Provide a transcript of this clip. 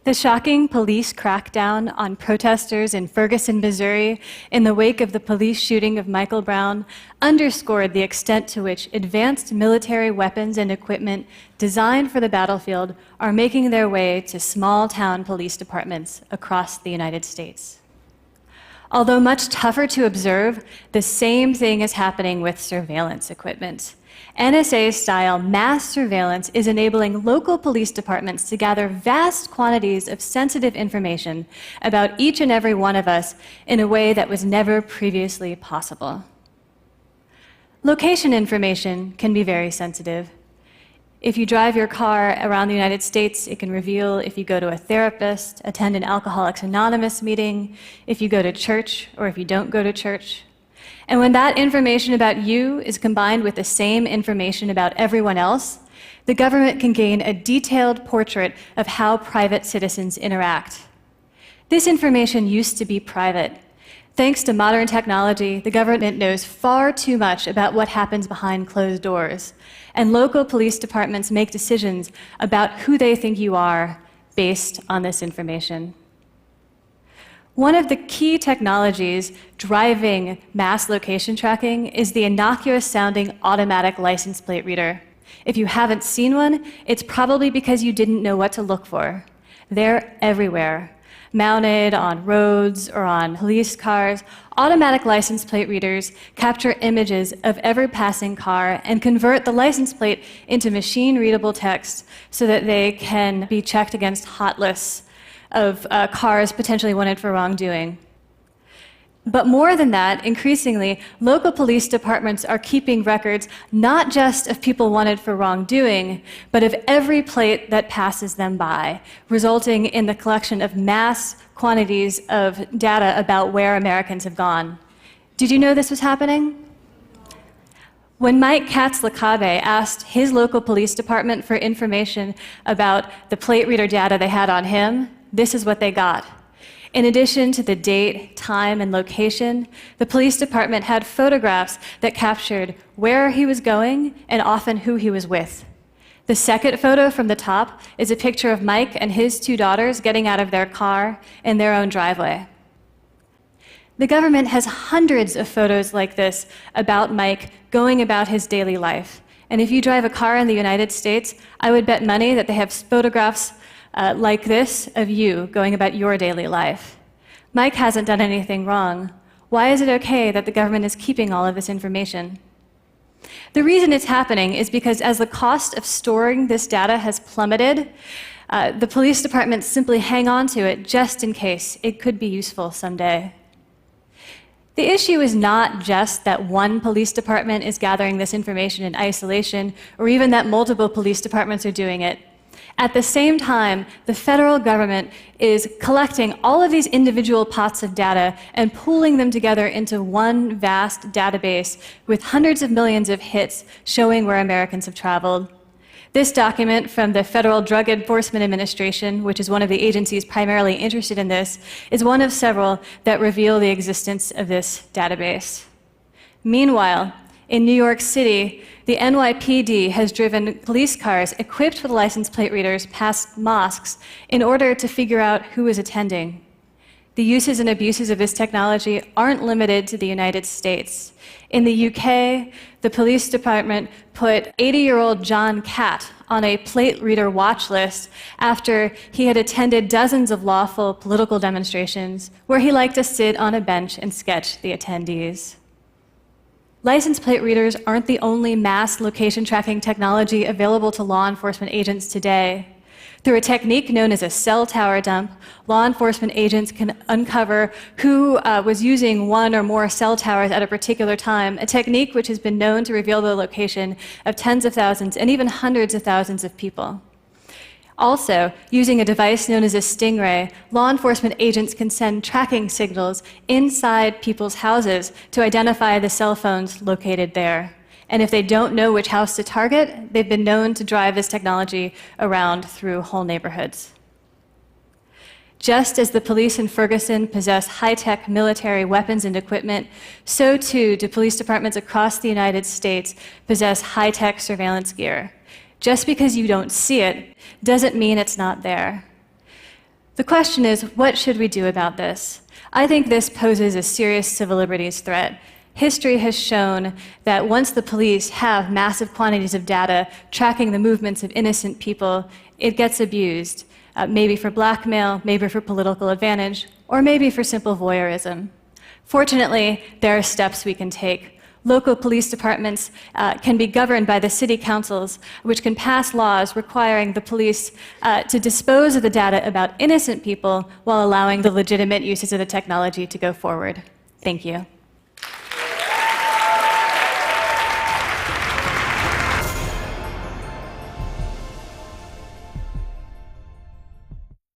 The shocking police crackdown on protesters in Ferguson, Missouri, in the wake of the police shooting of Michael Brown, underscored the extent to which advanced military weapons and equipment designed for the battlefield are making their way to small-town police departments across the United States. Although much tougher to observe, the same thing is happening with surveillance equipment. NSA-style mass surveillance is enabling local police departments to gather vast quantities of sensitive information about each and every one of us in a way that was never previously possible. Location information can be very sensitive. If you drive your car around the United States, it can reveal if you go to a therapist, attend an Alcoholics Anonymous meeting, if you go to church, or if you don't go to church. And when that information about you is combined with the same information about everyone else, the government can gain a detailed portrait of how private citizens interact. This information used to be private. Thanks to modern technology, the government knows far too much about what happens behind closed doors, and local police departments make decisions about who they think you are based on this information. One of the key technologies driving mass location tracking is the innocuous-sounding automatic license plate reader. If you haven't seen one, it's probably because you didn't know what to look for. They're everywhere. Mounted on roads or on police cars, automatic license plate readers capture images of every passing car and convert the license plate into machine-readable text so that they can be checked against hot lists of cars potentially wanted for wrongdoing. But more than that, increasingly, local police departments are keeping records not just of people wanted for wrongdoing, but of every plate that passes them by, resulting in the collection of mass quantities of data about where Americans have gone. Did you know this was happening? When Mike Katz-Lakabe asked his local police department for information about the plate reader data they had on him, this is what they got. In addition to the date, time, and location, the police department had photographs that captured where he was going and often who he was with. The second photo from the top is a picture of Mike and his two daughters getting out of their car in their own driveway. The government has hundreds of photos like this about Mike going about his daily life. And if you drive a car in the United States, I would bet money that they have photographs like this of you going about your daily life. Mike hasn't done anything wrong. Why is it okay that the government is keeping all of this information? The reason it's happening is because as the cost of storing this data has plummeted, the police departments simply hang on to it just in case it could be useful someday. The issue is not just that one police department is gathering this information in isolation, or even that multiple police departments are doing it. At the same time, the federal government is collecting all of these individual pots of data and pooling them together into one vast database with hundreds of millions of hits showing where Americans have traveled. This document from the Federal Drug Enforcement Administration, which is one of the agencies primarily interested in this, is one of several that reveal the existence of this database. Meanwhile, in New York City, the NYPD has driven police cars equipped with license plate readers past mosques in order to figure out who is attending. The uses and abuses of this technology aren't limited to the United States. In the UK, the police department put 80-year-old John Catt on a plate reader watch list after he had attended dozens of lawful political demonstrations where he liked to sit on a bench and sketch the attendees. License plate readers aren't the only mass location tracking technology available to law enforcement agents today. Through a technique known as a cell tower dump, law enforcement agents can uncover who was using one or more cell towers at a particular time, a technique which has been known to reveal the location of tens of thousands and even hundreds of thousands of people. Also, using a device known as a stingray, law enforcement agents can send tracking signals inside people's houses to identify the cell phones located there. And if they don't know which house to target, they've been known to drive this technology around through whole neighborhoods. Just as the police in Ferguson possess high-tech military weapons and equipment, so too do police departments across the United States possess high-tech surveillance gear. Just because you don't see it doesn't mean it's not there. The question is, what should we do about this? I think this poses a serious civil liberties threat. History has shown that once the police have massive quantities of data tracking the movements of innocent people, it gets abused, maybe for blackmail, maybe for political advantage, or maybe for simple voyeurism. Fortunately, there are steps we can take. Local police departments can be governed by the city councils, which can pass laws requiring the police to dispose of the data about innocent people while allowing the legitimate uses of the technology to go forward. Thank you.